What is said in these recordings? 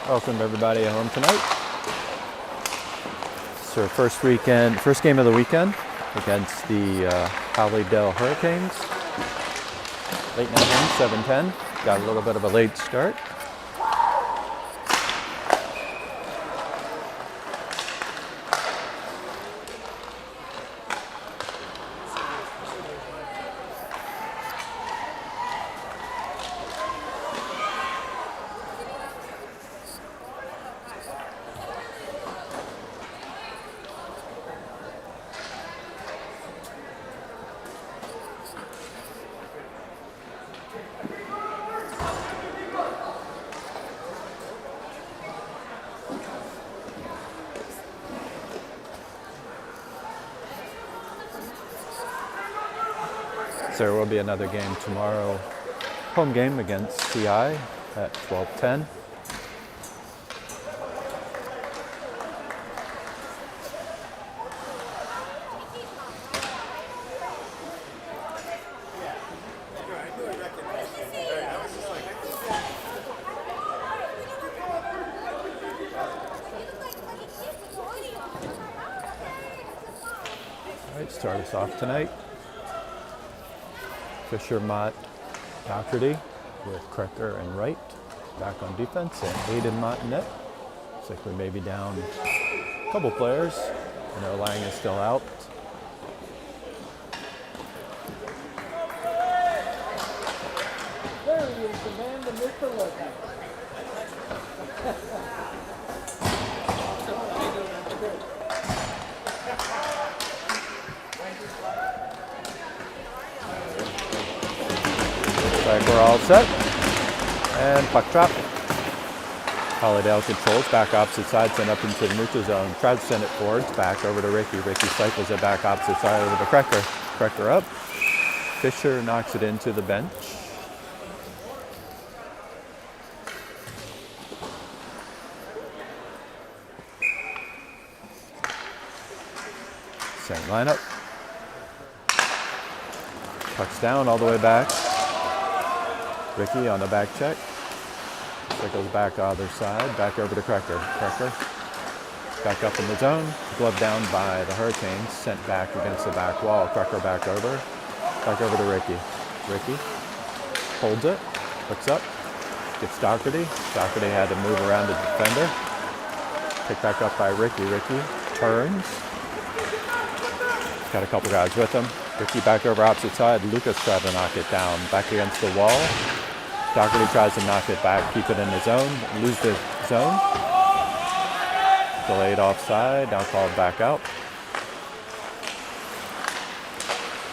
Welcome everybody at home tonight. It's our first game of the weekend against the Hollydale Hurricanes. Late night game, 7:10. Got a little bit of a late start. So there will be another game tomorrow, home game against TI at 12:10. All right, start us off tonight. Fisher, Mott, Doherty with Krecker and Wright back on defense, and Aiden, Mott, and net. Looks like we may be down a couple players. I know Lang is still out. There he is, the man, the myth, the legend. Like we're all set. And puck drop. Hollydale controls, back opposite side, send up into the neutral zone. Tries to send it forwards, back over to Ricky. Ricky cycles it back opposite side over to Krecker. Krecker up. Fisher knocks it into the bench. Same lineup. Puck's down all the way back. Ricky on the back check. Cycles back other side, back over to Krecker. Krecker back up in the zone. Glove down by the Hurricanes, sent back against the back wall. Krecker back over to Ricky. Ricky holds it, looks up, gets Doherty. Doherty had to move around the defender. Picked back up by Ricky. Ricky turns. Got a couple guys with him. Ricky back over opposite side. Lucas tried to knock it down. Back against the wall. Doherty tries to knock it back, keep it in the zone, lose the zone. Delayed offside, now called back out.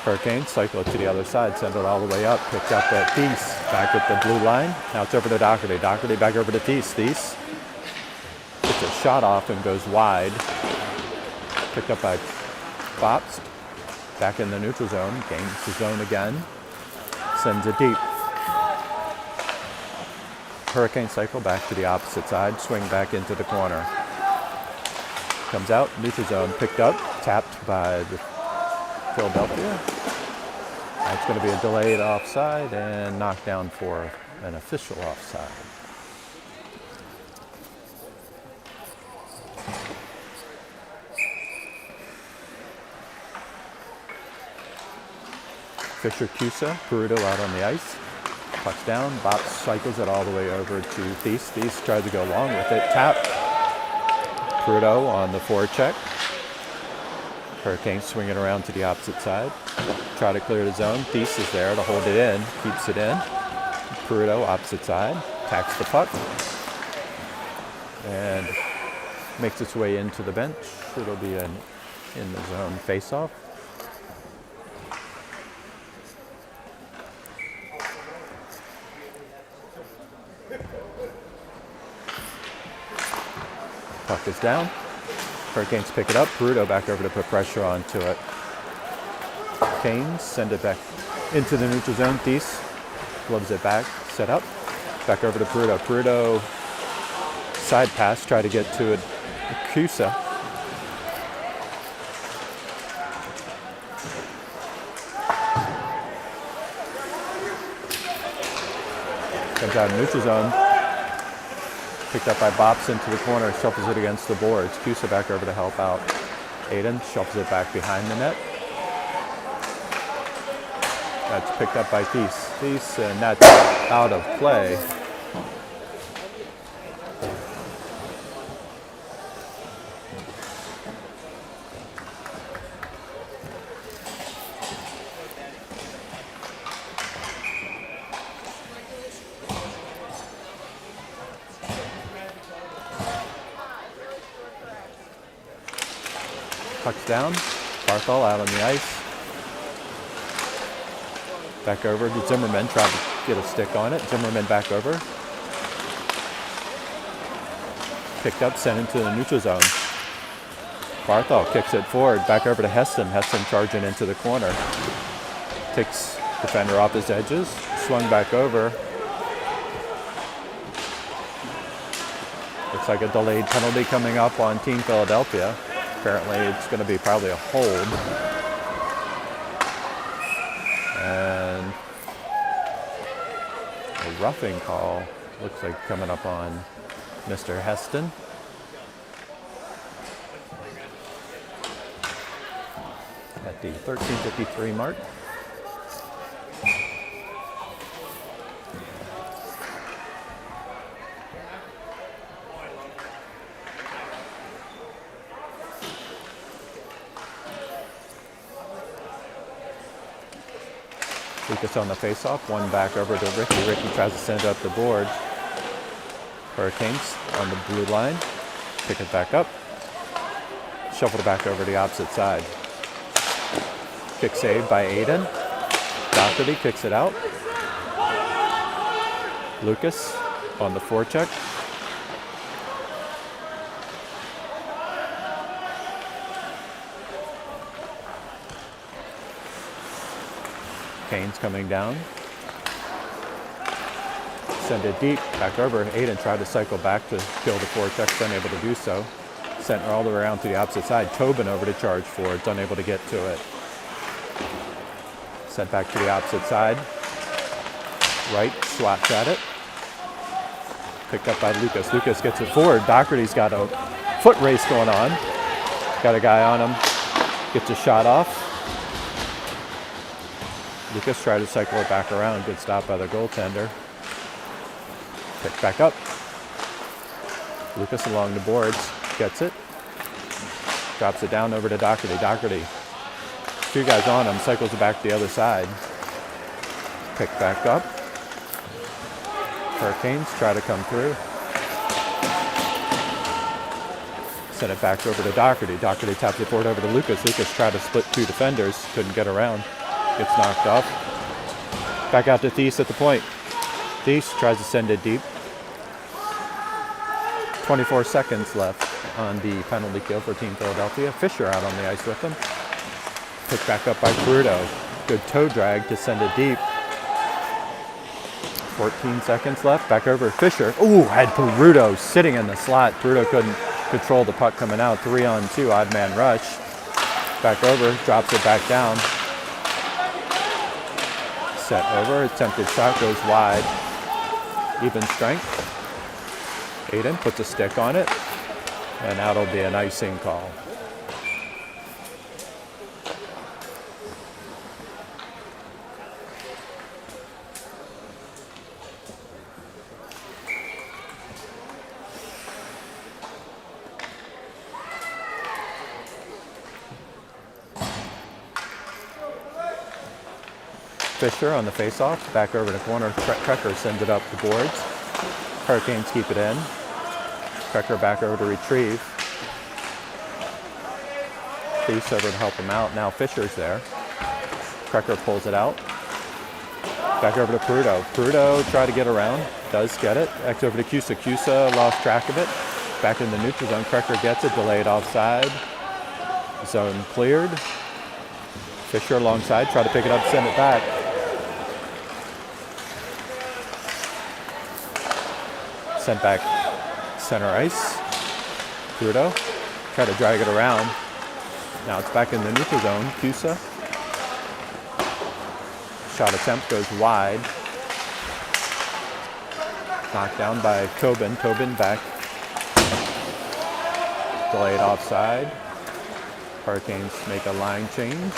Hurricanes cycle it to the other side, send it all the way up, picked up at Thies, back at the blue line. Now it's over to Doherty. Doherty back over to Thies. Thies gets a shot off and goes wide. Picked up by Fops. Back in the neutral zone, gains the zone again, sends it deep. Hurricane cycle back to the opposite side, swing back into the corner. Comes out, neutral zone, picked up, tapped by the Philadelphia. It's going to be a delayed offside and knocked down for an official offside. Fisher, Cusa, Peruto out on the ice. Puck's down, Bops cycles it all the way over to Thies. Thies tries to go along with it, tap. Peruto on the forward check. Hurricanes swing it around to the opposite side. Try to clear the zone. Thies is there to hold it in, keeps it in. Peruto opposite side, tacks the puck. And makes its way into the bench. It'll be in the zone face-off. Puck is down. Hurricanes pick it up. Peruto back over to put pressure onto it. Canes send it back into the neutral zone. Thies gloves it back, set up. Back over to Peruto. Peruto side pass, try to get to it. Cusa. Comes out of neutral zone. Picked up by Bops into the corner, shuffles it against the boards. Cusa back over to help out. Aiden shuffles it back behind the net. That's picked up by Thies, and that's out of play. Puck's down. Barthol out on the ice. Back over to Zimmerman, trying to get a stick on it. Zimmerman back over. Picked up, sent into the neutral zone. Barthol kicks it forward, back over to Heston. Heston charging into the corner. Takes defender off his edges. Swung back over. Looks like a delayed penalty coming up on Team Philadelphia. Apparently it's going to be probably a hold. And a roughing call looks like coming up on Mr. Heston. At the 13:53 mark. Lucas on the faceoff, one back over to Ricky. Ricky tries to send it up the board. Hurricanes on the blue line. Pick it back up. Shuffle it back over to the opposite side. Kick saved by Aiden. Doherty kicks it out. Lucas on the forecheck. Kane's coming down. Send it deep, back over. Aiden tried to cycle back to kill the forecheck, unable to do so. Sent all the way around to the opposite side. Tobin over to charge forwards, unable to get to it. Sent back to the opposite side. Right, swats at it. Picked up by Lucas. Lucas gets it forward. Doherty's got a foot race going on. Got a guy on him. Gets a shot off. Lucas tried to cycle it back around. Good stop by the goaltender. Picked back up. Lucas along the boards. Gets it. Drops it down over to Doherty. Doherty. Two guys on him. Cycles it back to the other side. Picked back up. Hurricanes try to come through. Send it back over to Doherty. Doherty taps it forward over to Lucas. Lucas tried to split two defenders. Couldn't get around. Gets knocked off. Back out to Thies at the point. Thies tries to send it deep. 24 seconds left on the penalty kill for Team Philadelphia. Fisher out on the ice with them. Picked back up by Peruto. Good toe drag to send it deep. 14 seconds left. Back over Fisher. Ooh, had Peruto sitting in the slot. Peruto couldn't control the puck coming out. 3-on-2 odd man rush. Back over, drops it back down. Set over, attempted shot goes wide. Even strength. Aiden puts a stick on it, and that'll be an icing call. Fisher on the faceoff, back over the corner. Trekker sends it up the boards. Hurricanes keep it in. Trekker back over to retrieve. Thies over to help him out. Now Fisher's there. Trekker pulls it out. Back over to Peruto. Peruto tried to get around. Does get it. X over to Cusa. Cusa lost track of it. Back in the neutral zone. Trekker gets it. Delayed offside. Zone cleared. Fisher alongside. Try to pick it up, send it back. Sent back center ice. Peruto. Try to drag it around. Now it's back in the neutral zone. Cusa. Shot attempt goes wide. Knocked down by Tobin. Tobin back. Delayed offside. Hurricanes make a line change.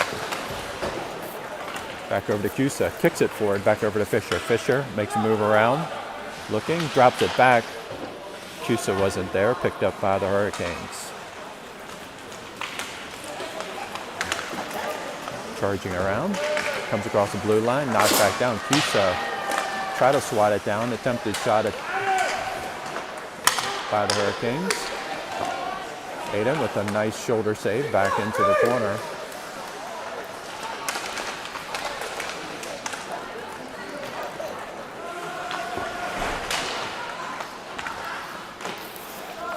Back over to Cusa. Kicks it forward. Back over to Fisher. Fisher makes a move around. Looking. Drops it back. Cusa wasn't there. Picked up by the Hurricanes. Charging around. Comes across the blue line. Knocks back down. Cusa tried to swat it down. Attempted shot at by the Hurricanes. Aiden with a nice shoulder save back into the corner.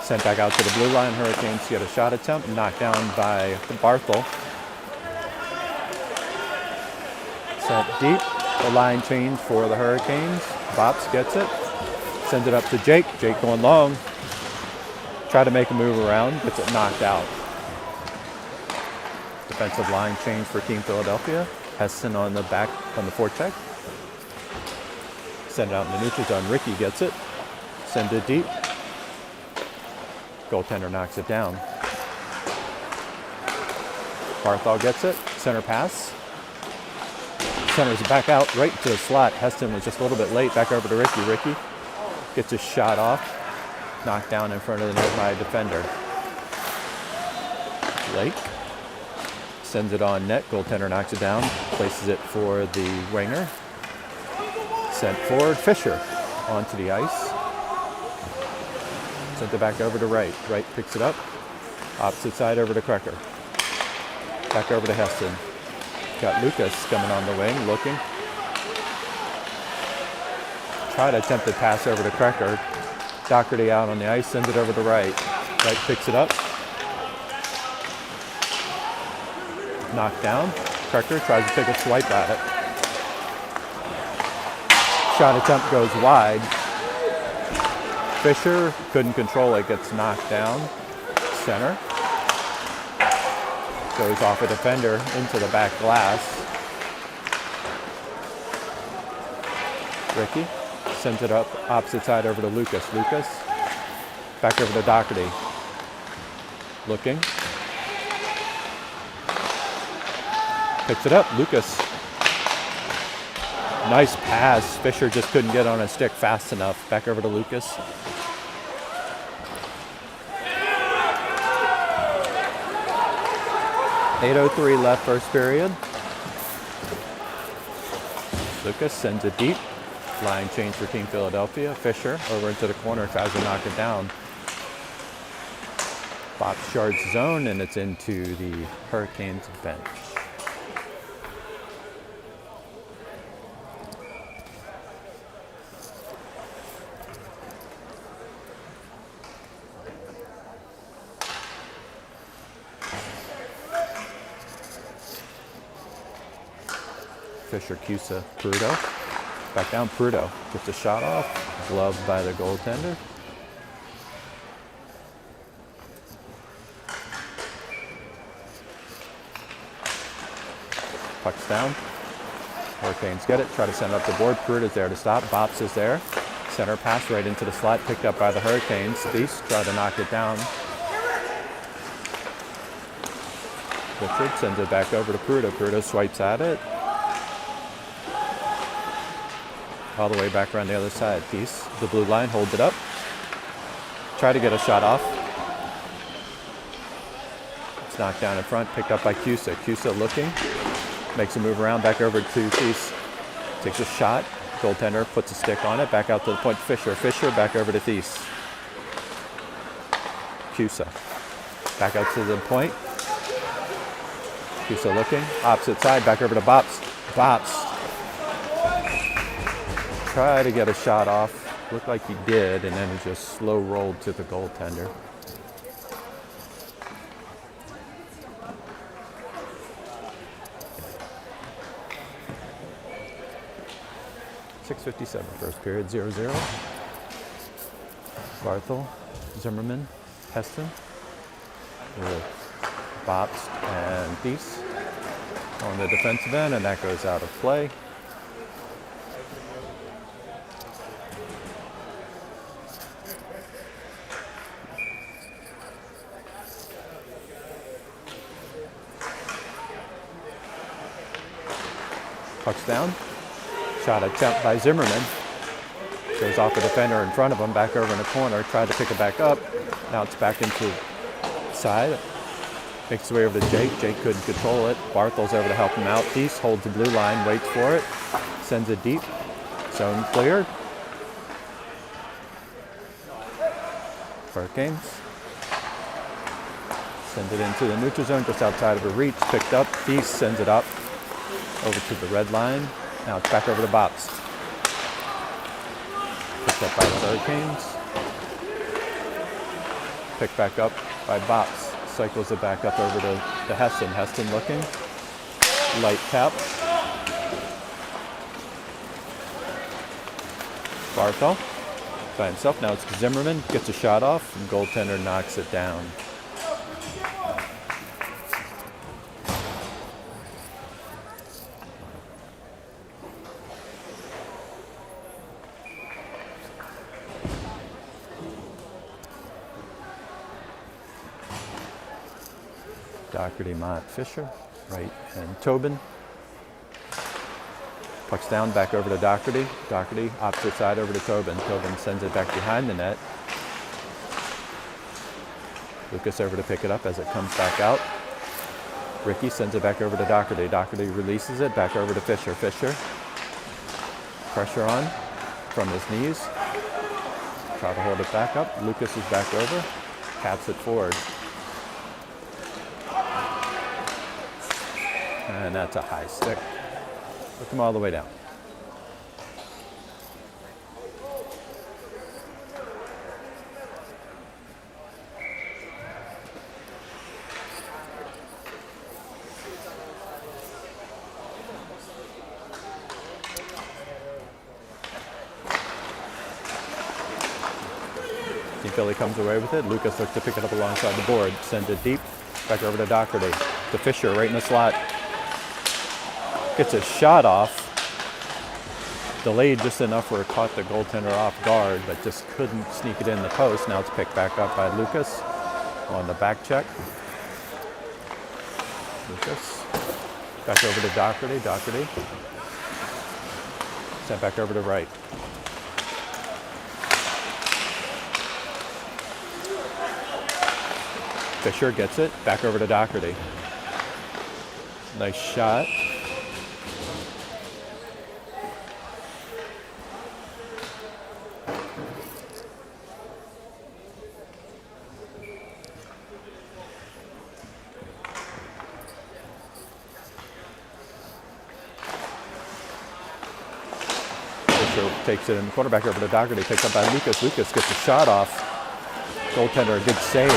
Sent back out to the blue line. Hurricanes get a shot attempt. Knocked down by Barthel. Sent deep. The line change for the Hurricanes. Bops gets it. Sends it up to Jake. Jake going long. Try to make a move around. Gets it knocked out. Defensive line change for Team Philadelphia. Heston on the back on the forecheck. Send it out in the neutral zone. Ricky gets it. Send it deep. Goaltender knocks it down. Barthol gets it. Center pass. Centers it back out right to the slot. Heston was just a little bit late. Back over to Ricky. Ricky gets his shot off. Knocked down in front of the net by a defender. Lake sends it on net. Goaltender knocks it down. Places it for the winger. Sent forward. Fisher onto the ice. Sent it back over to Wright. Wright picks it up. Opposite side over to Krecker. Back over to Heston. Got Lucas coming on the wing, looking. Tried to attempt to pass over to Krecker. Doherty out on the ice, sends it over to Wright. Wright picks it up. Knocked down. Krecker tries to take a swipe at it. Shot attempt goes wide. Fisher couldn't control it, gets knocked down. Center. Goes off a defender into the back glass. Ricky sends it up opposite side over to Lucas. Lucas back over to Doherty. Looking. Picks it up. Lucas. Nice pass. Fisher just couldn't get on his stick fast enough. Back over to Lucas. .803 left first period. Lucas sends it deep. Line change for Team Philadelphia. Fisher over into the corner, tries to knock it down. Box charge zone, and it's into the Hurricanes bench. Fisher, Cusa, Prudo. Back down, Prudo gets a shot off. Gloved by the goaltender. Puck's down. Hurricanes get it. Try to send it up the board. Prudo's there to stop. Bops is there. Center pass right into the slot. Picked up by the Hurricanes. Thies try to knock it down. Richard sends it back over to Prudo. Prudo swipes at it. All the way back around the other side. Thies, the blue line, holds it up. Try to get a shot off. It's knocked down in front. Picked up by Cusa. Cusa looking. Makes a move around. Back over to Thies. Takes a shot. Goaltender puts a stick on it. Back out to the point. Fisher. Fisher back over to Thies. Cusa. Back out to the point. Cusa looking. Opposite side. Back over to Bops. Bops. Try to get a shot off. Looked like he did, and then it just slow rolled to the goaltender. .657 first period, 0-0. Barthel, Zimmerman, Heston, with Bops and Thies on the defensive end, and that goes out of play. Puck's down. Shot attempt by Zimmerman. Goes off the defender in front of him, back over in the corner. Tried to pick it back up. Now it's back into side. Makes his way over to Jake. Jake couldn't control it. Barthel's over to help him out. Thies holds the blue line, waits for it. Sends it deep. Zone cleared. Hurricanes. Send it into the neutral zone, just outside of her reach. Picked up. Thies sends it up over to the red line. Now it's back over to Bops. Picked up by the Hurricanes. Picked back up by Bops. Cycles it back up over to Heston. Heston looking. Light tap. Barthel by himself. Now it's Zimmerman. Gets a shot off, and goaltender knocks it down. Doherty, Mott, Fisher, right, and Tobin. Puck's down, back over to Doherty. Doherty, opposite side over to Tobin. Tobin sends it back behind the net. Lucas over to pick it up as it comes back out. Ricky sends it back over to Doherty. Doherty releases it, back over to Fisher. Fisher, pressure on from his knees. Try to hold it back up. Lucas is back over, taps it forward. And that's a high stick. Look him all the way down. Team Philly comes away with it. Lucas looks to pick it up alongside the board. Sends it deep. Back over to Doherty. To Fisher right in the slot. Gets a shot off. Delayed just enough where it caught the goaltender off guard, but just couldn't sneak it in the post. Now it's picked back up by Lucas on the back check. Lucas. Back over to Doherty. Doherty. Sent back over to right. Fisher gets it. Back over to Doherty. Nice shot. Takes it in the corner, back over to Doherty, picked up by Lucas. Lucas gets a shot off. Goaltender, a good save.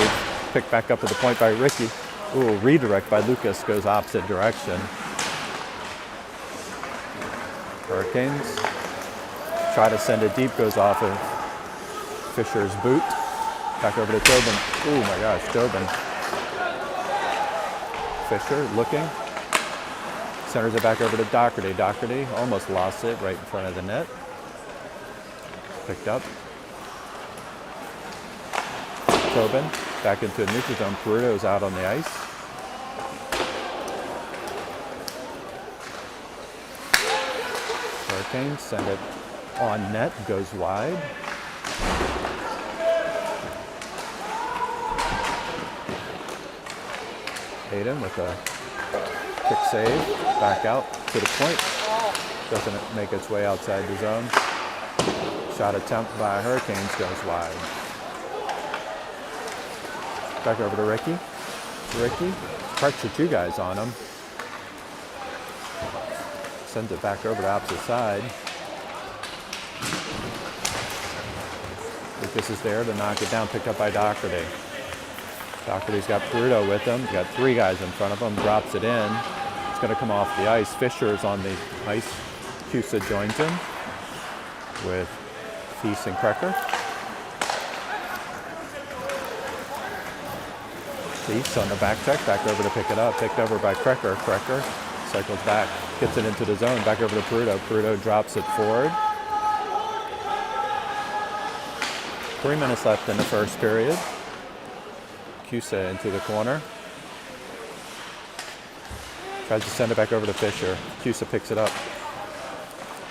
Picked back up to the point by Ricky. Ooh, redirect by Lucas, goes opposite direction. Hurricanes try to send it deep, goes off of Fisher's boot. Back over to Tobin. Oh my gosh, Tobin. Fisher looking. Centers it back over to Doherty. Doherty almost lost it right in front of the net. Picked up. Tobin back into a neutral zone. Peruto's out on the ice. Hurricanes send it on net, goes wide. Hayden with a quick save, back out to the point. Doesn't make its way outside the zone. Shot attempt by Hurricanes goes wide. Back over to Ricky. Ricky, parks the two guys on him. Sends it back over to opposite side. Lucas is there to knock it down, picked up by Doherty. Doherty's got Peruto with him. He's got three guys in front of him, drops it in. It's going to come off the ice. Fisher is on the ice. Cusa joins him with Thies and Krecker. Thies on the back check, back over to pick it up. Picked over by Krecker. Krecker cycles back, gets it into the zone, back over to Peruto. Peruto drops it forward. 3 minutes left in the first period. Cusa into the corner. Tries to send it back over to Fisher. Cusa picks it up.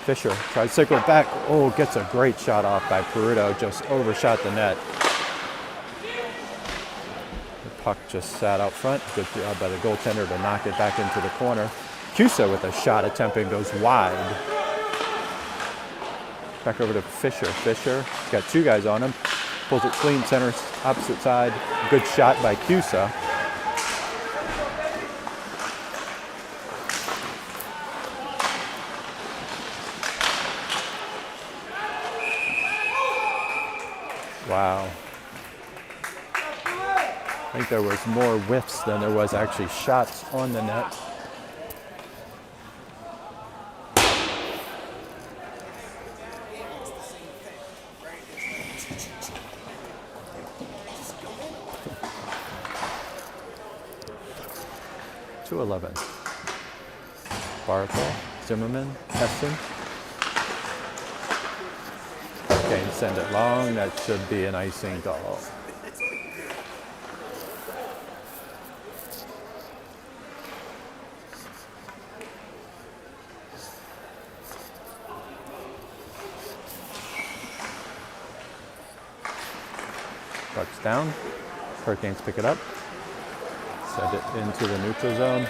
Fisher tries to circle it back. Oh, gets a great shot off by Peruto. Just overshot the net. The puck just sat out front. Good job by the goaltender to knock it back into the corner. Cusa with a shot attempting goes wide. Back over to Fisher. Fisher got two guys on him. Pulls it clean center, opposite side. Good shot by Cusa. Wow. I think there was more whiffs than there was actually shots on the net. To 11. Barthel, Zimmerman, Heston. Okay, and send it long. That should be an icing goal. Puck's down. Hurricanes pick it up. Send it into the neutral zone.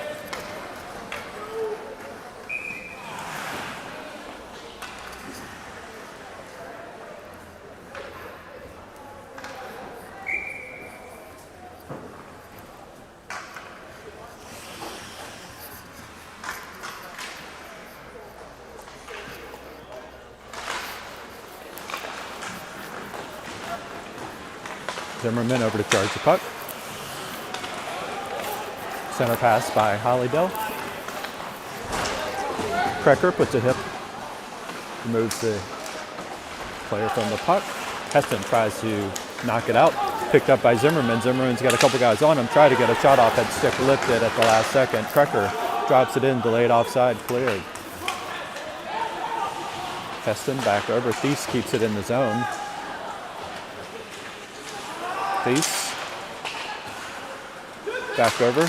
Zimmerman over to charge the puck. Center pass by Hollydell. Krecker puts a hip, removes the player from the puck. Heston tries to knock it out. Picked up by Zimmerman. Zimmerman's got a couple guys on him. Tried to get a shot off, had stick lifted at the last second. Krecker drops it in, delayed offside, cleared. Heston back over. Thies keeps it in the zone. Thies back over.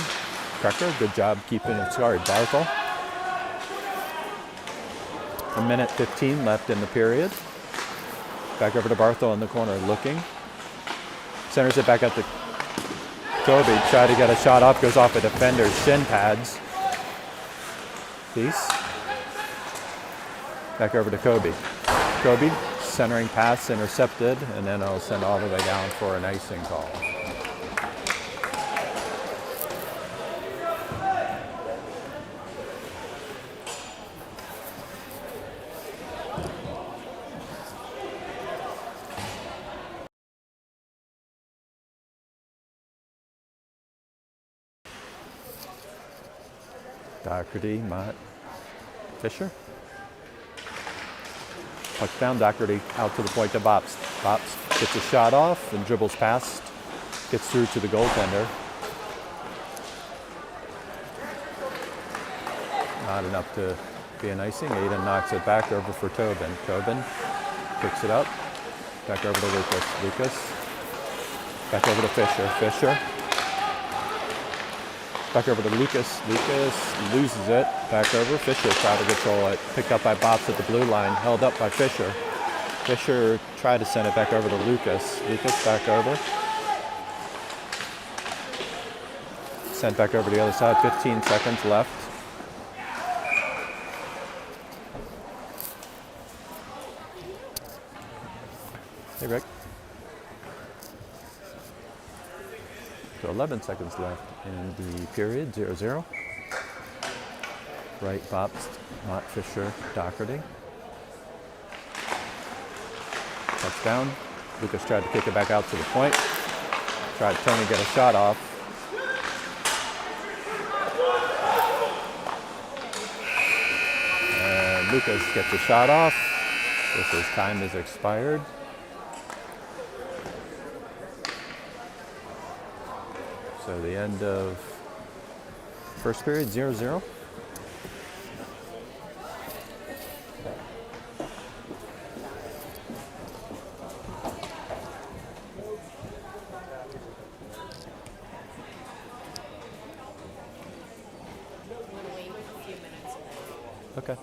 Krecker, good job keeping it. Sorry, Barthel. 1:15 left in the period. Back over to Barthel in the corner, looking. Centers it back up to Kobe. Try to get a shot off, goes off a defender's shin pads. Thies. Back over to Kobe. Kobe, centering pass intercepted, and then it'll send all the way down for an icing call. Doherty, Mott, Fisher. Puck down, Doherty out to the point to Bops. Bops gets a shot off and dribbles past, gets through to the goaltender. Not enough to be an icing. Aiden knocks it back over for Tobin. Tobin picks it up, back over to Lucas. Lucas, back over to Fisher. Fisher. Back over to Lucas. Lucas loses it. Back over. Fisher tried to control it. Picked up by Bops at the blue line. Held up by Fisher. Fisher tried to send it back over to Lucas. Lucas back over. Sent back over to the other side. 15 seconds left. Hey, Rick. So 11 seconds left in the period, 0-0. Right, Bops, Mott, Fisher, Doherty. Touchdown. Lucas tried to kick it back out to the point. Tried Tony to get a shot off. And Lucas gets a shot off. His time has expired. So the end of first period, 0-0. Okay.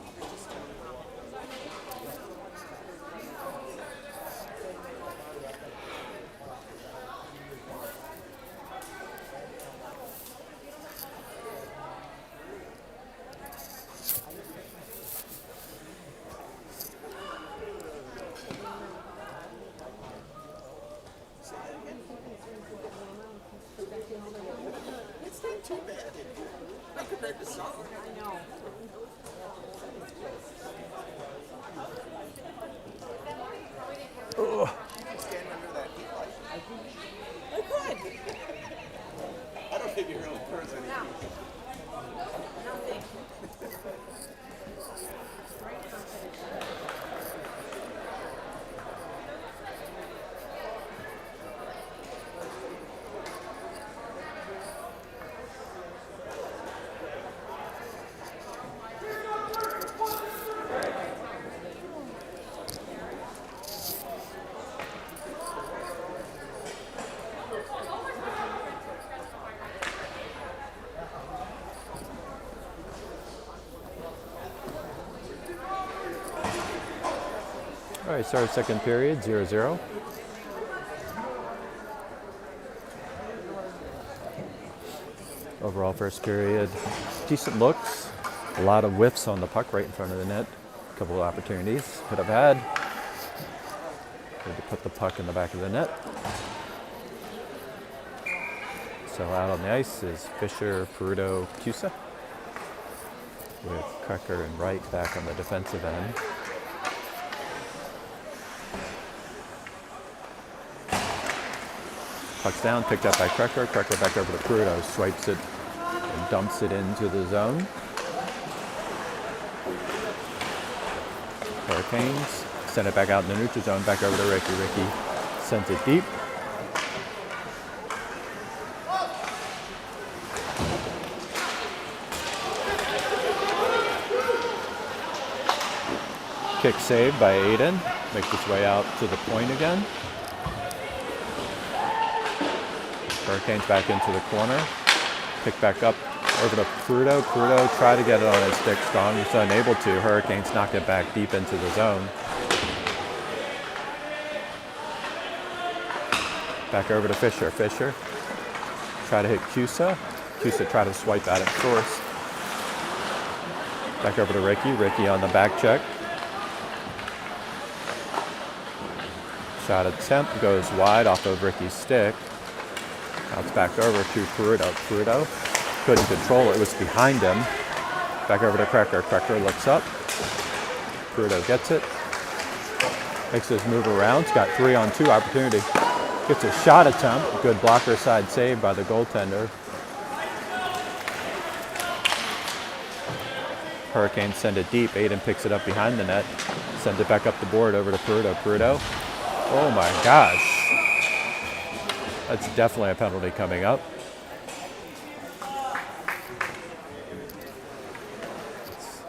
All right, start second period, 0-0. Overall first period, decent looks. A lot of whiffs on the puck right in front of the net. A couple of opportunities could have had. Had to put the puck in the back of the net. So out on the ice is Fisher, Peruto, Cusa, with Krecker and Wright back on the defensive end. Puck's down, picked up by Krecker. Krecker back over to Peruto, swipes it and dumps it into the zone. Hurricanes send it back out in the neutral zone, back over to Ricky. Ricky sends it deep. Kick saved by Aiden. Makes its way out to the point again. Hurricanes back into the corner. Pick back up over to Peruto. Peruto tried to get it on his stick strong. He's unable to. Hurricanes knock it back deep into the zone. Back over to Fisher. Fisher try to hit Cusa. Cusa tried to swipe at it first. Back over to Ricky. Ricky on the back check. Shot attempt goes wide off of Ricky's stick. Now it's back over to Peruto. Peruto couldn't control it. It was behind him. Back over to Krecker. Krecker looks up. Peruto gets it. Makes his move around. He's got 3-on-2 opportunity. Gets a shot attempt. Good blocker side save by the goaltender. Hurricanes send it deep. Aiden picks it up behind the net. Sends it back up the board over to Peruto. Peruto. Oh my gosh. That's definitely a penalty coming up.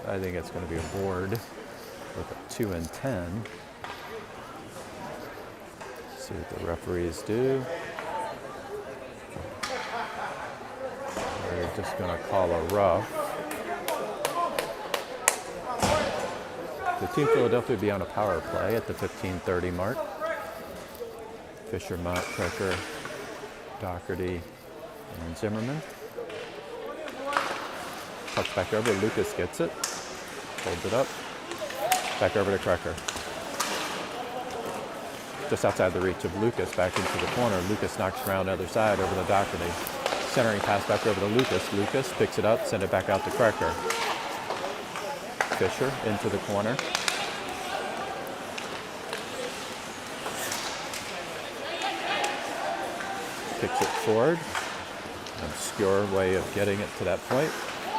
I think it's going to be a board with a 2 and 10. See what the referees do. They're just going to call a rough. The Team Philadelphia will be on a power play at the 15:30 mark. Fisher, Mott, Krecker, Doherty, and Zimmerman. Puck back over. Lucas gets it. Holds it up. Back over to Krecker. Just outside the reach of Lucas, back into the corner. Lucas knocks around the other side over to Doherty. Centering pass back over to Lucas. Lucas picks it up, send it back out to Krecker. Fisher into the corner. Kicks it forward. Obscure way of getting it to that point.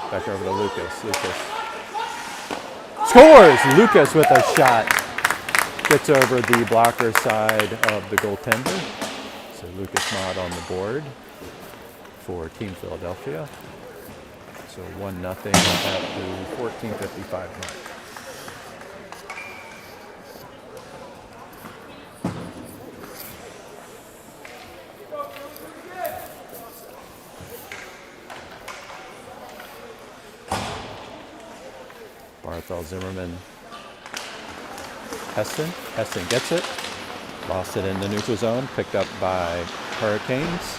Back over to Lucas. Lucas scores! Lucas with a shot. Gets over the blocker side of the goaltender. So Lucas Mott on the board for Team Philadelphia. So 1-0 at the 14:55 mark. Barthel, Zimmerman, Heston. Heston gets it. Lost it in the neutral zone. Picked up by Hurricanes.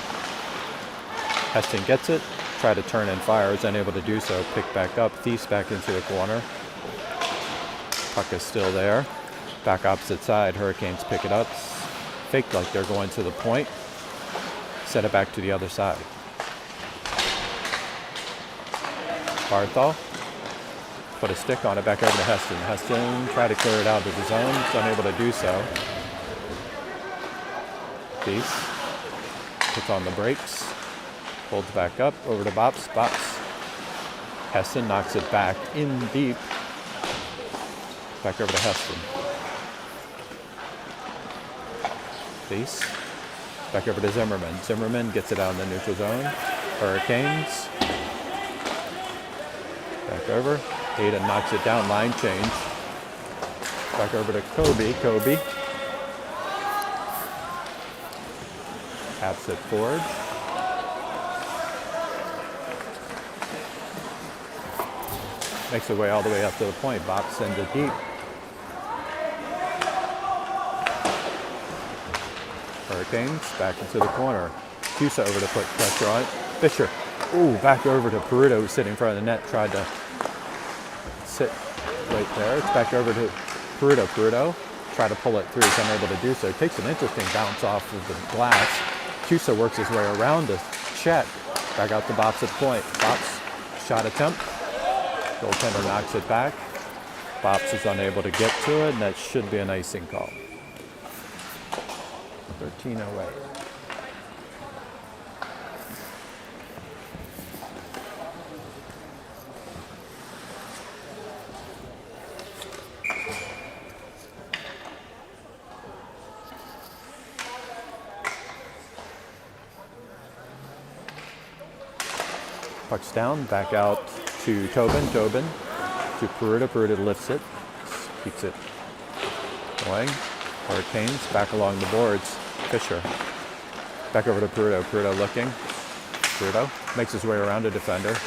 Heston gets it. Tried to turn and fire. Is unable to do so. Picked back up. Thief's back into the corner. Puck is still there. Back opposite side. Hurricanes pick it up. Fake like they're going to the point. Set it back to the other side. Barthol. Put a stick on it, back over to Heston. Heston tried to clear it out of the zone. He's unable to do so. Peace. Puts on the brakes. Holds back up, over to Bops. Bops. Heston knocks it back in deep. Back over to Heston. Peace. Back over to Zimmerman. Zimmerman gets it out in the neutral zone. Hurricanes. Back over. Aiden knocks it down, line change. Back over to Kobe. Kobe. Taps it forward. Makes it way all the way up to the point. Bop sends it deep. Hurricanes back into the corner. Cusa over to put pressure on it. Fisher. Ooh, back over to Peruto, who's sitting in front of the net. Tried to sit right there. It's back over to Peruto. Peruto tried to pull it through. He's unable to do so. Takes an interesting bounce off of the glass. Cusa works his way around the Chet. Back out to Bops at the point. Bops shot attempt. Goaltender knocks it back. Bops is unable to get to it, and that should be an icing call. 13:08. Puck's down, back out to Tobin. Tobin to Peruta. Peruta lifts it, keeps it going. Hurricanes back along the boards. Fisher back over to Peruta. Peruta looking. Peruta makes his way around a defender.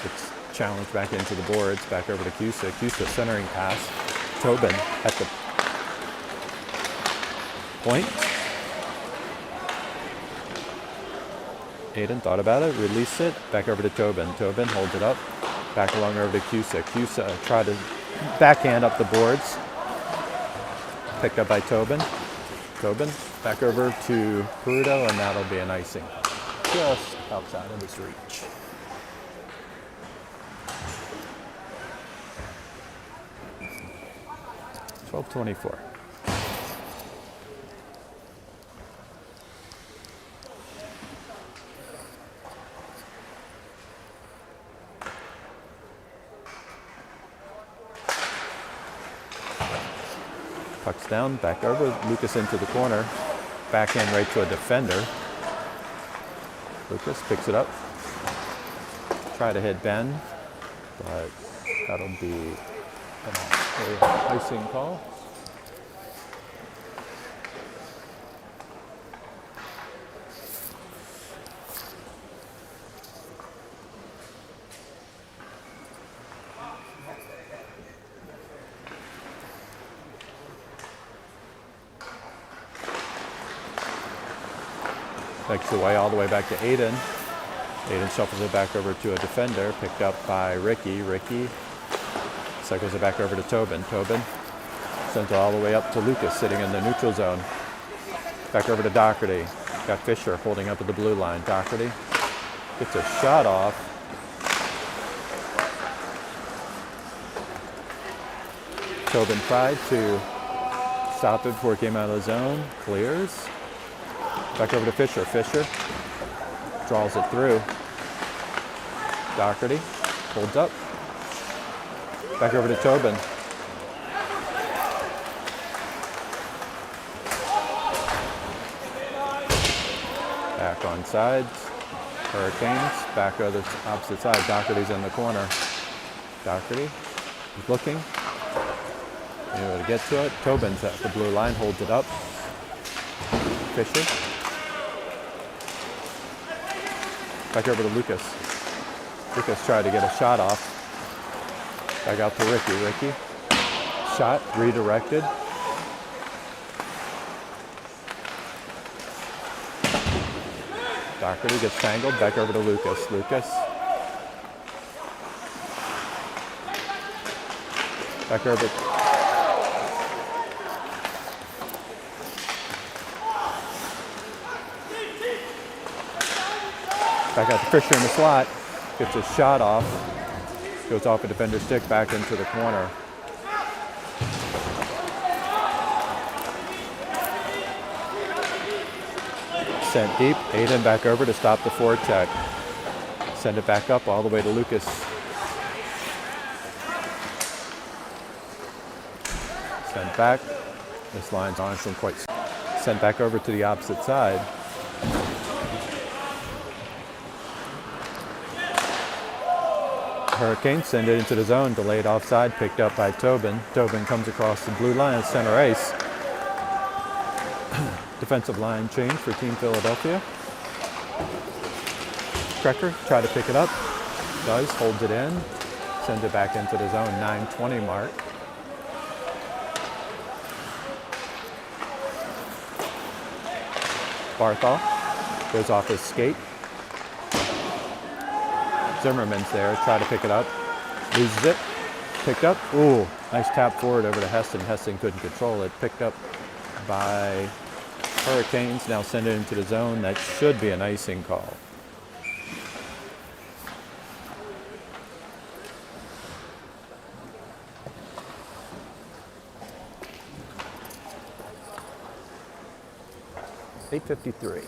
It's challenged back into the boards. Back over to Cusa. Cusa centering pass. Tobin at the point. Aiden thought about it, released it, back over to Tobin. Tobin holds it up, back along over to Cusa. Cusa tried to backhand up the boards. Picked up by Tobin. Tobin back over to Peruto, and that'll be an icing. Just outside of his reach. $12:24. Puck's down, back over. Lucas into the corner. Backhand right to a defender. Lucas picks it up. Try to hit Ben, but that'll be an icing call. Makes the way all the way back to Aiden. Aiden shuffles it back over to a defender, picked up by Ricky. Ricky cycles it back over to Tobin. Tobin sends it all the way up to Lucas, sitting in the neutral zone. Back over to Doherty. Got Fisher holding up at the blue line. Doherty gets a shot off. Tobin tried to stop it before it came out of the zone. Clears. Back over to Fisher. Fisher draws it through. Doherty holds up. Back over to Tobin. Back on sides. Hurricanes. Back over the opposite side. Doherty's in the corner. Doherty is looking. Able to get to it. Tobin's at the blue line. Holds it up. Fisher. Back over to Lucas. Lucas tried to get a shot off. Back out to Ricky. Ricky. Shot redirected. Doherty gets tangled. Back over to Lucas. Lucas. Back over. Back out to Fisher in the slot. Gets a shot off. Goes off a defender's stick back into the corner. Sent deep. Aiden back over to stop the forecheck. Send it back up all the way to Lucas. Sent back. This line's honestly quite. Sent back over to the opposite side. Hurricanes send it into the zone, delayed offside, picked up by Tobin. Tobin comes across the blue line, center ice. Defensive line change for Team Philadelphia. Krecker try to pick it up, does, holds it in, sends it back into the zone, 9:20 mark. Barthol goes off his skate. Zimmerman's there, try to pick it up, loses it, picked up. Ooh, nice tap forward over to Heston. Heston couldn't control it. Picked up by Hurricanes, now send it into the zone. That should be an icing call. .853.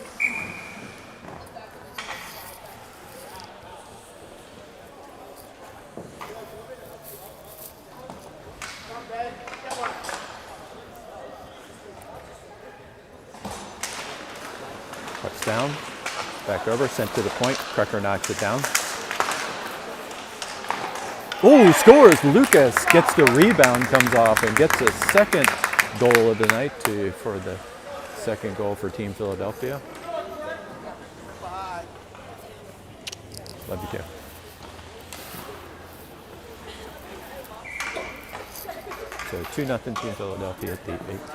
Cuts down, back over, sent to the point. Krecker knocks it down. Ooh, scores! Lucas gets the rebound, comes off, and gets a second goal of the night for the second goal for Team Philadelphia. Love you too. So 2-0 Team Philadelphia at the 8th.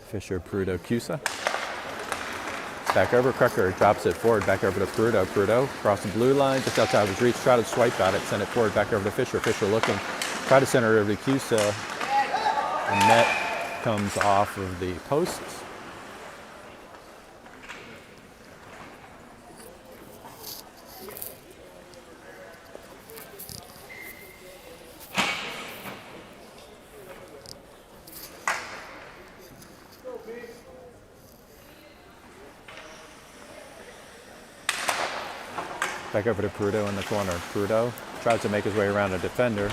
Fisher, Prudo, Cusa. Back over, Krecker drops it forward, back over to Prudo. Prudo across the blue line, just outside of his reach, try to swipe at it, send it forward, back over to Fisher. Fisher looking, try to center it over to Cusa. The net comes off of the posts. Back over to Prudo in the corner. Prudo tries to make his way around a defender.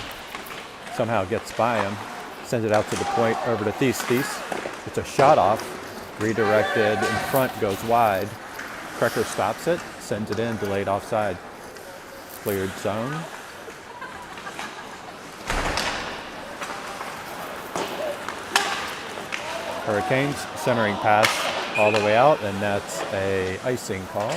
Somehow gets by him. Sends it out to the point over to Thies. Thies. It's a shot off. Redirected in front, goes wide. Krecker stops it. Sends it in, delayed offside. Cleared zone. Hurricanes centering pass all the way out, and that's a icing call.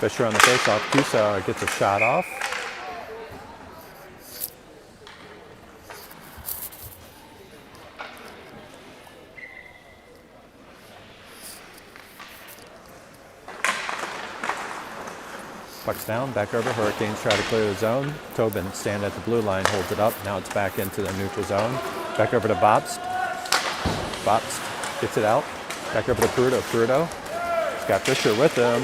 Fisher on the faceoff. Cusa gets a shot off. Puck's down, back over. Hurricanes try to clear the zone. Tobin stand at the blue line, holds it up. Now it's back into the neutral zone. Back over to Bobst. Bobst gets it out. Back over to Prudo. Prudo. He's got Fisher with him.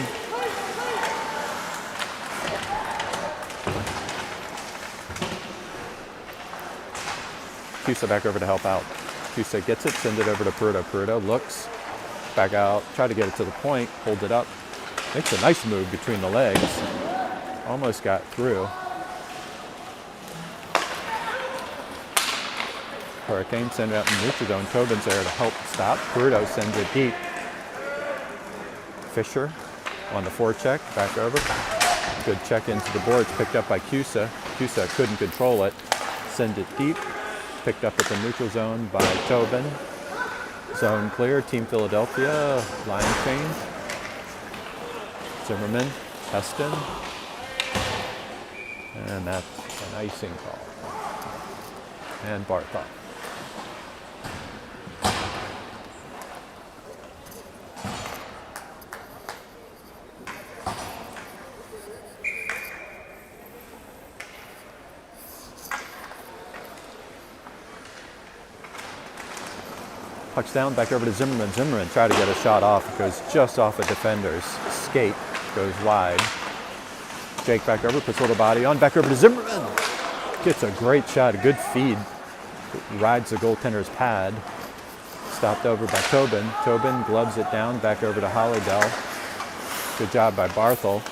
Cusa back over to help out. Cusa gets it, sends it over to Prudo. Prudo looks, back out, try to get it to the point, holds it up. Makes a nice move between the legs. Almost got through. Hurricanes send it out in the neutral zone. Tobin's there to help stop. Prudo sends it deep. Fisher on the forecheck, back over. Good check into the boards, picked up by Cusa. Cusa couldn't control it. Send it deep. Picked up at the neutral zone by Tobin. Zone clear, Team Philadelphia, line change. Zimmerman, Heston. And that's an icing call. And Barthol. Pucks down, back over to Zimmerman. Zimmerman tried to get a shot off. It goes just off a defender's skate. Goes wide. Jake back over, puts a little body on. Back over to Zimmerman. Gets a great shot, a good feed. Rides the goaltender's pad. Stopped over by Tobin. Tobin gloves it down, back over to Hollydell. Good job by Barthel.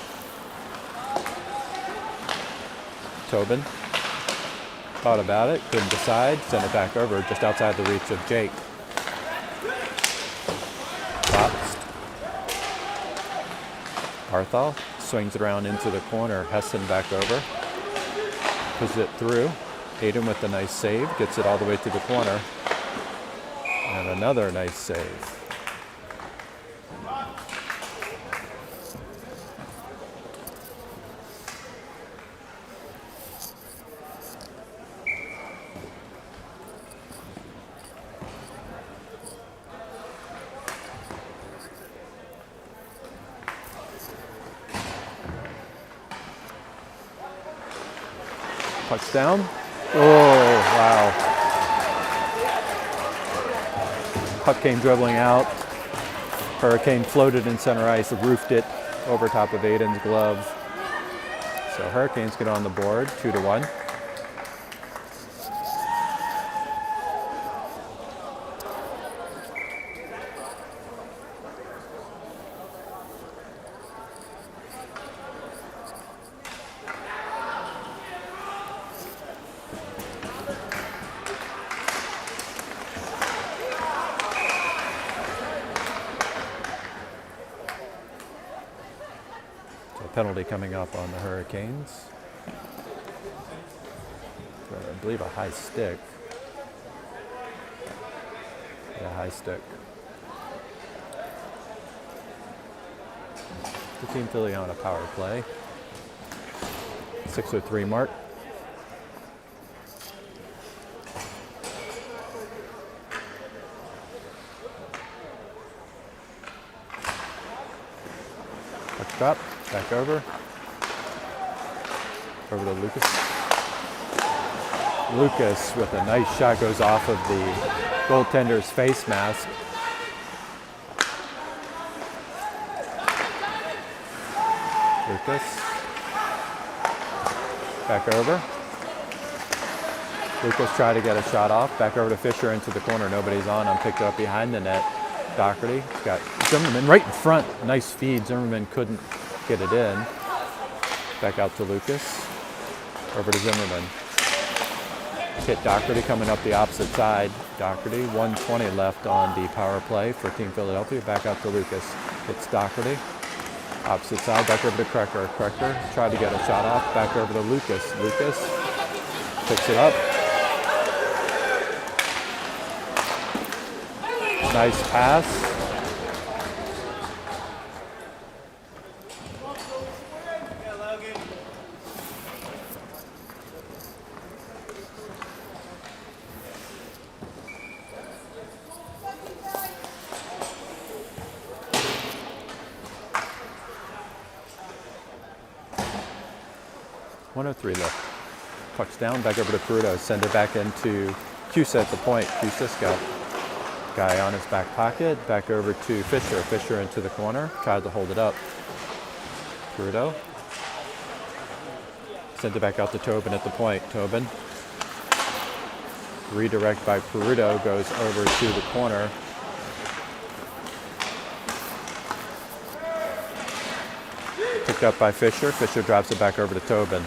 Tobin thought about it, couldn't decide. Sent it back over, just outside the reach of Jake. Barthol swings it around into the corner. Heston back over. Puts it through. Hayden with a nice save. Gets it all the way to the corner. And another nice save. Pucks down. Oh, wow. Puck came dribbling out. Hurricane floated in center ice, roofed it over top of Aiden's glove. So Hurricanes get on the board, 2-1. Penalty coming up on the Hurricanes. I believe a high stick. Yeah, high stick. The Team Philly on a power play. 6:03 mark. Puck drop. Back over to Lucas. Lucas with a nice shot goes off of the goaltender's face mask. Lucas. Back over. Lucas tried to get a shot off. Back over to Fisher into the corner. Nobody's on him. Picked up behind the net. Doherty got Zimmerman right in front. Nice feed. Zimmerman couldn't get it in. Back out to Lucas. Over to Zimmerman. Hit Doherty coming up the opposite side. Doherty, 1:20 left on the power play for Team Philadelphia. Back out to Lucas. Hits Doherty. Opposite side, back over to Krecker. Krecker tried to get a shot off. Back over to Lucas. Lucas picks it up. Nice pass. .103 left. Puck's down, back over to Peruto. Send it back into Cusa at the point. Cusa's got guy on his back pocket. Back over to Fisher. Fisher into the corner. Tried to hold it up. Peruto. Sent it back out to Tobin at the point. Tobin. Redirect by Peruto. Goes over to the corner. Picked up by Fisher. Fisher drops it back over to Tobin.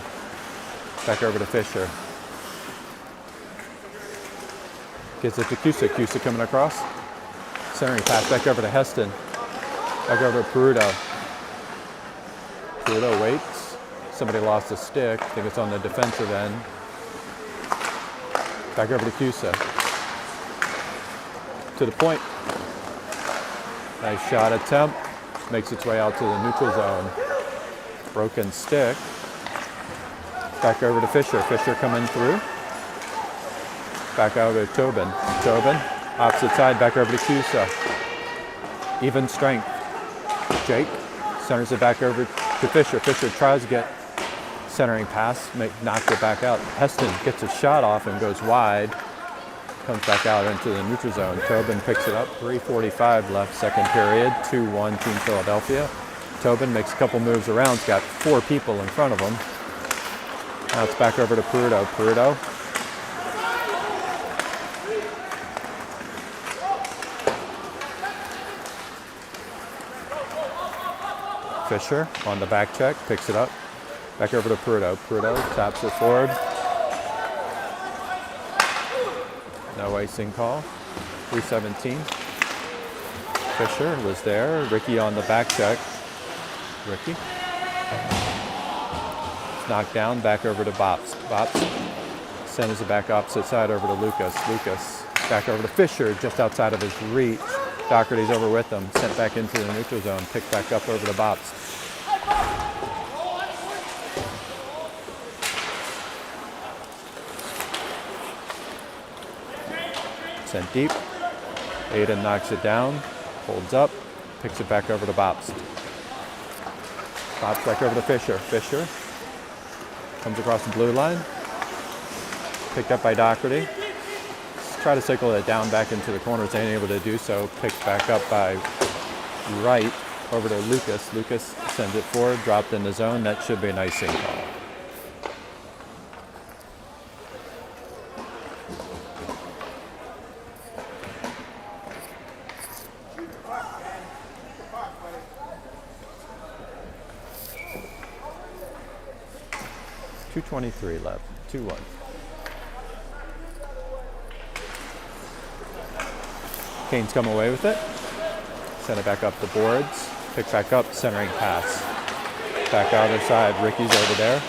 Back over to Fisher. Gives it to Cusa. Cusa coming across. Centering pass back over to Heston. Back over to Peruto. Peruto waits. Somebody lost a stick. I think it's on the defensive end. Back over to Cusa. To the point. Nice shot attempt. Makes its way out to the neutral zone. Broken stick. Back over to Fisher. Fisher coming through. Back out to Tobin. Tobin, opposite side, back over to Cusa. Even strength. Jake centers it back over to Fisher. Fisher tries to get centering pass, knocks it back out. Heston gets a shot off and goes wide. Comes back out into the neutral zone. Tobin picks it up. 3:45 left, second period. 2-1 Team Philadelphia. Tobin makes a couple moves around. He's got 4 people in front of him. Now it's back over to Peruto. Peruto. Fisher on the back check, picks it up. Back over to Peruto. Peruto taps it forward. No icing call. 3:17. Fisher was there. Ricky on the back check. Ricky. Knocked down, back over to Bops. Bops sends it back opposite side over to Lucas. Lucas back over to Fisher, just outside of his reach. Doherty's over with him, sent back into the neutral zone, picked back up over to Bops. Sent deep. Aiden knocks it down, holds up, picks it back over to Bops. Bops back over to Fisher. Fisher comes across the blue line. Picked up by Doherty. Try to cycle it down back into the corners. Ain't able to do so. Picked back up by Wright over to Lucas. Lucas sends it forward, dropped in the zone. That should be an icing call. .23 left, 2-1. Canes come away with it. Send it back up the boards. Pick back up, centering pass. Back other side, Ricky's over there.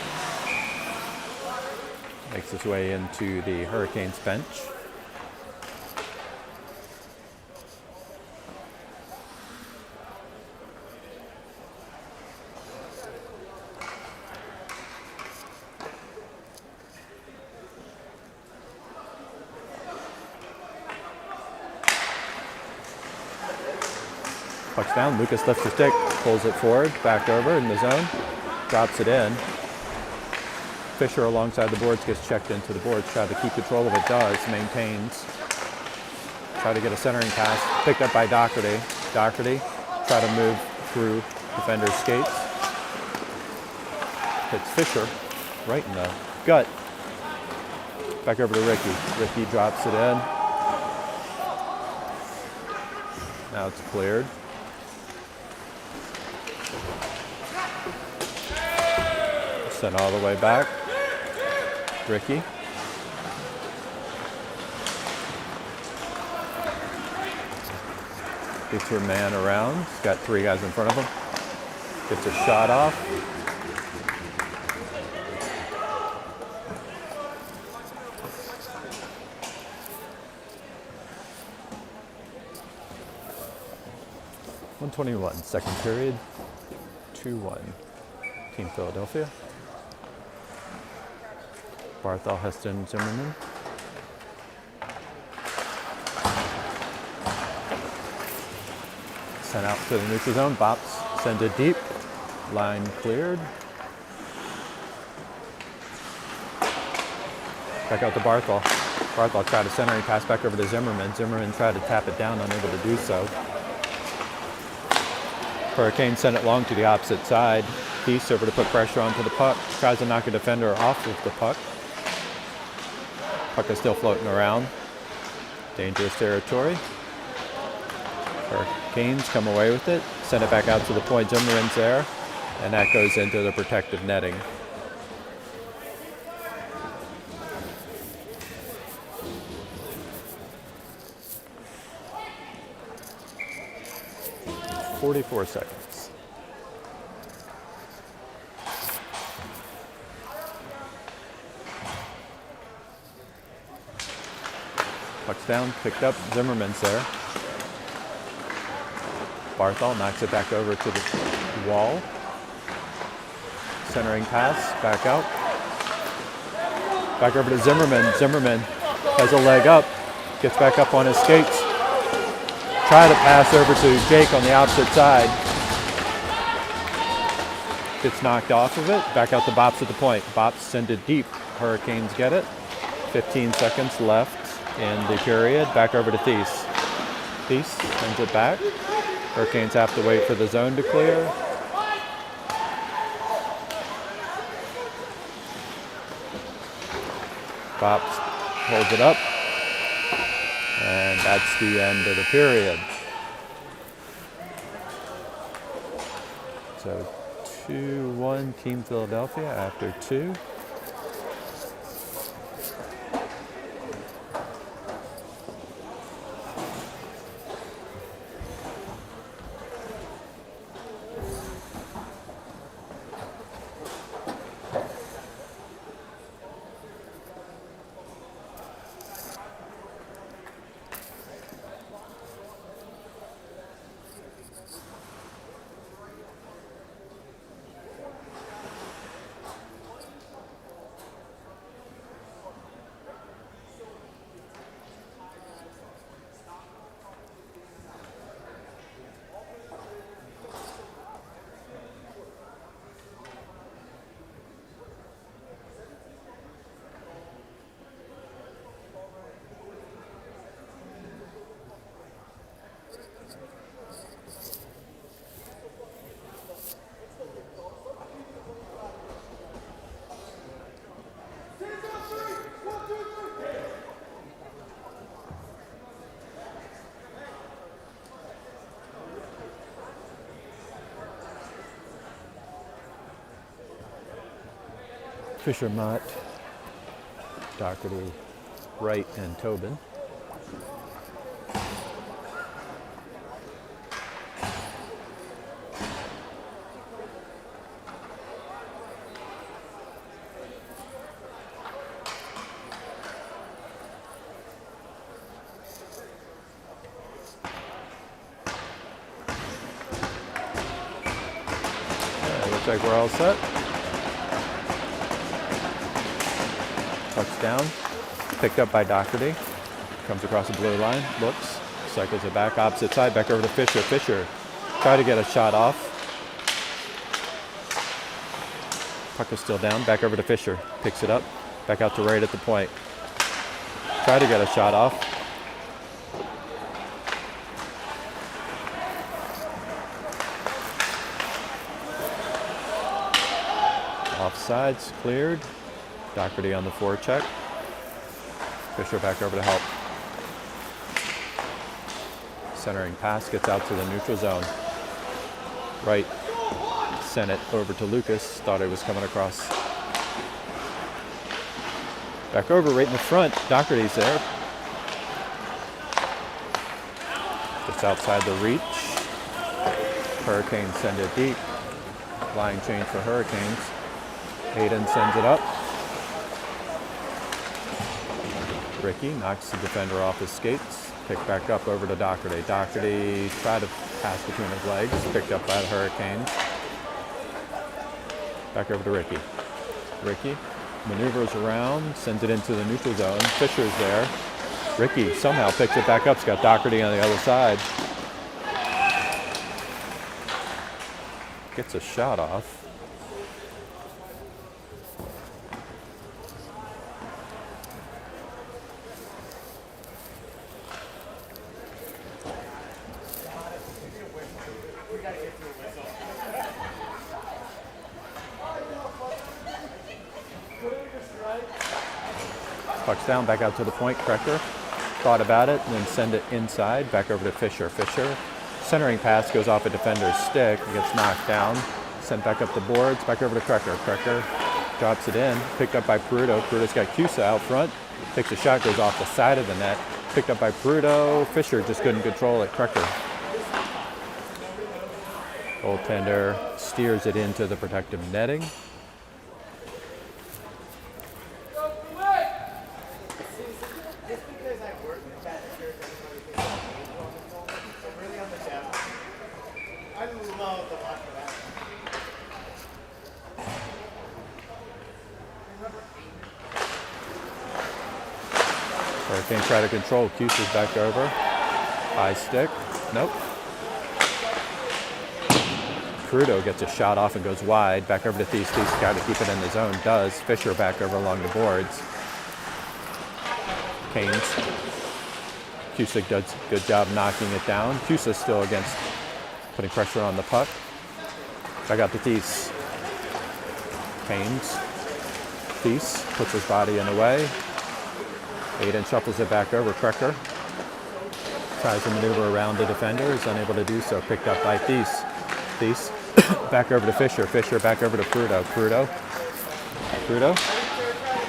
Makes his way into the Hurricanes bench. Pucks down, Lucas lifts the stick, pulls it forward, back over in the zone, drops it in. Fisher alongside the boards gets checked into the boards, try to keep control of it, does, maintains. Try to get a centering pass, picked up by Doherty. Doherty, try to move through defender's skates. Hits Fisher right in the gut. Back over to Ricky. Ricky drops it in. Now it's cleared. Sent all the way back. Ricky. Gets her man around. He's got 3 guys in front of him. Gets a shot off. .121, second period. 2-1. Team Philadelphia. Barthel, Heston, Zimmerman. Sent out to the neutral zone. Bops send it deep. Line cleared. Back out to Barthel. Barthel tried a centering pass back over to Zimmerman. Zimmerman tried to tap it down, unable to do so. Hurricane sent it long to the opposite side. Peace over to put pressure onto the puck. Tries to knock a defender off of the puck. Puck is still floating around. Dangerous territory. Hurricanes come away with it. Send it back out to the point. Zimmerman's there. And that goes into the protective netting. .44 seconds. Puck's down, picked up. Zimmerman's there. Barthol knocks it back over to the wall. Centering pass, back out. Back over to Zimmerman. Zimmerman has a leg up, gets back up on his skates. Try to pass over to Jake on the opposite side. Gets knocked off of it. Back out to Bops at the point. Bops send it deep. Hurricanes get it. 15 seconds left in the period. Back over to Thies. Thies sends it back. Hurricanes have to wait for the zone to clear. Bops holds it up. And that's the end of the period. So 2-1 Team Philadelphia after 2. Fisher, Mott, Doherty, Wright, and Tobin. Looks like we're all set. Puck's down, picked up by Doherty. Comes across the blue line, looks, cycles it back, opposite side, back over to Fisher. Fisher tried to get a shot off. Puck is still down, back over to Fisher. Picks it up, back out to Wright at the point. Try to get a shot off. Offsides cleared. Doherty on the forecheck. Fisher back over to help. Centering pass gets out to the neutral zone. Wright sent it over to Lucas. Thought it was coming across. Back over right in the front. Doherty's there. Just outside the reach. Hurricanes send it deep. Line change for Hurricanes. Hayden sends it up. Ricky knocks the defender off his skates. Picked back up over to Doherty. Doherty tried to pass between his legs. Picked up by the Hurricanes. Back over to Ricky. Ricky maneuvers around, sends it into the neutral zone. Fisher's there. Ricky somehow picks it back up. He's got Doherty on the other side. Gets a shot off. Puck's down, back out to the point. Krecker thought about it and then send it inside. Back over to Fisher. Fisher, centering pass goes off a defender's stick. It gets knocked down. Sent back up the boards. Back over to Krecker. Krecker drops it in. Picked up by Peruto. Peruto's got Cusa out front. Takes a shot, goes off the side of the net. Picked up by Peruto. Fisher just couldn't control it. Krecker. Goaltender steers it into the protective netting. Hurricane try to control. Cusa's back over. High stick. Nope. Crudo gets a shot off and goes wide. Back over to Thies. Thies got to keep it in the zone. Does. Fisher back over along the boards. Haynes. Cusick does a good job knocking it down. Cusick still against putting pressure on the puck. Back out to Thies. Haynes. Thies puts his body in the way. Aiden shuffles it back over. Krecker tries to maneuver around the defender. Is unable to do so. Picked up by Thies. Thies back over to Fisher. Fisher back over to Crudo. Crudo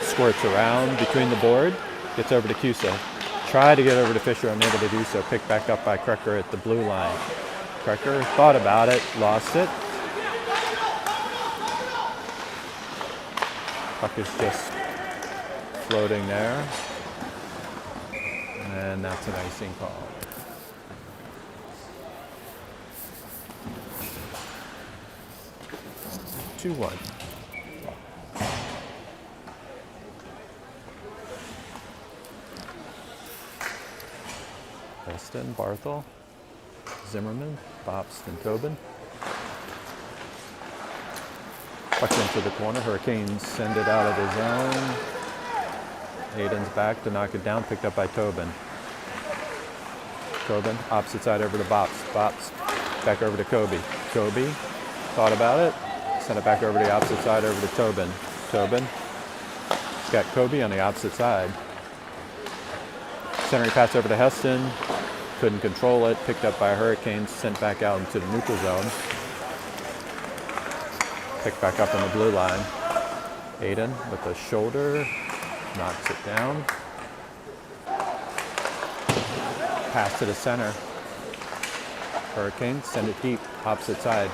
squirts around between the board. Gets over to Cusa. Tried to get over to Fisher. Unable to do so. Picked back up by Krecker at the blue line. Krecker thought about it. Lost it. Puck is just floating there. And that's an icing call. Two one. Weston, Barthel, Zimmerman, Bobston, Tobin. Puck into the corner. Hurricanes send it out of the zone. Aiden's back to knock it down, picked up by Tobin. Tobin, opposite side over to Bops. Bops, back over to Kobe. Kobe, thought about it, sent it back over to the opposite side over to Tobin. Tobin, got Kobe on the opposite side. Centering pass over to Heston, couldn't control it, picked up by Hurricanes, sent back out into the neutral zone. Picked back up on the blue line. Aiden with the shoulder. Knocks it down. Pass to the center. Hurricanes send it deep, opposite side.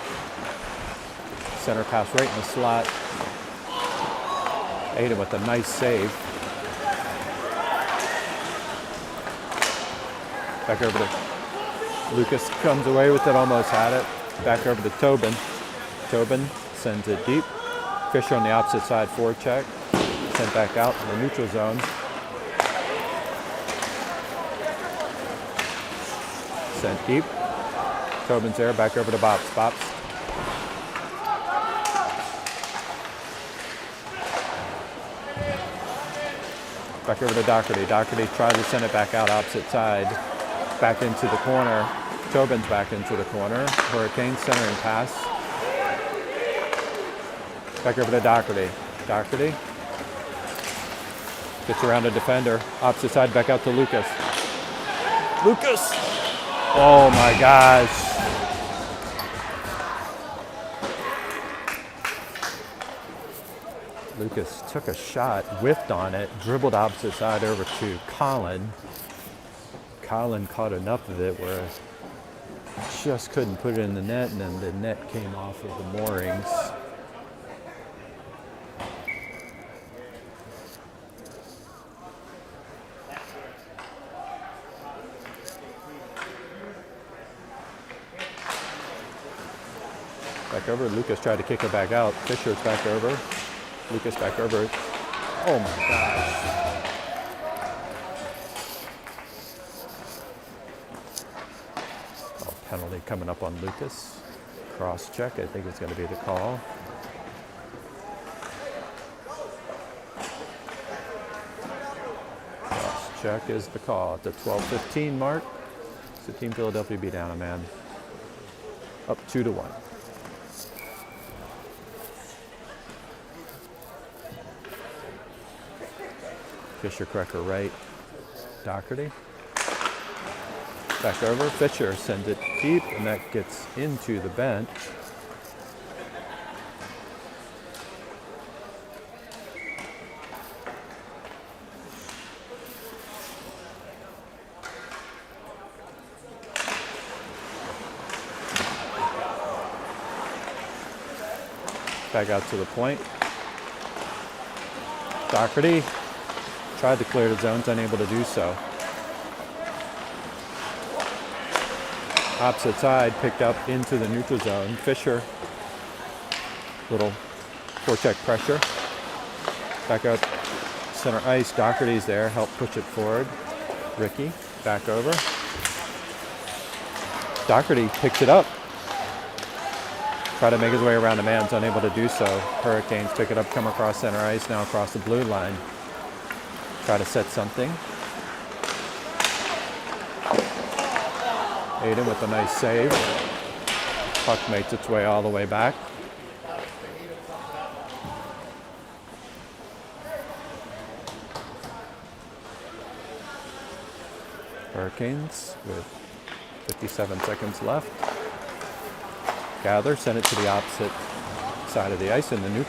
Center pass right in the slot. Aiden with a nice save. Back over to Lucas, comes away with it, almost had it. Back over to Tobin. Tobin sends it deep. Fisher on the opposite side, forecheck. Sent back out in the neutral zone. Sent deep. Tobin's there, back over to Bops. Bops. Back over to Doherty. Doherty tried to send it back out opposite side. Back into the corner. Tobin's back into the corner. Hurricane centering pass. Back over to Doherty. Doherty gets around a defender. Opposite side, back out to Lucas. Lucas! Oh my gosh. Lucas took a shot, whiffed on it, dribbled opposite side over to Colin. Colin caught enough of it where just couldn't put it in the net, and then the net came off of the moorings. Back over. Lucas tried to kick it back out. Fisher's back over. Lucas back over. Oh my gosh. Oh, penalty coming up on Lucas. Cross check, I think it's going to be the call. Cross check is the call at the 12:15 mark. So Team Philadelphia beat down a man. Up 2-1. Fisher, Krecker right. Doherty. Back over. Fisher sends it deep, and that gets into the bench. Back out to the point. Doherty tried to clear the zones, unable to do so. Opposite side, picked up into the neutral zone. Fisher, little forecheck pressure. Back up center ice. Doherty's there, help push it forward. Ricky, back over. Doherty picks it up. Try to make his way around the man's unable to do so. Hurricanes pick it up, come across center ice, now across the blue line. Try to set something. Aiden with a nice save. Puck makes its way all the way back. Hurricanes with 57 seconds left. Gather, send it to the opposite side of the ice in the neutral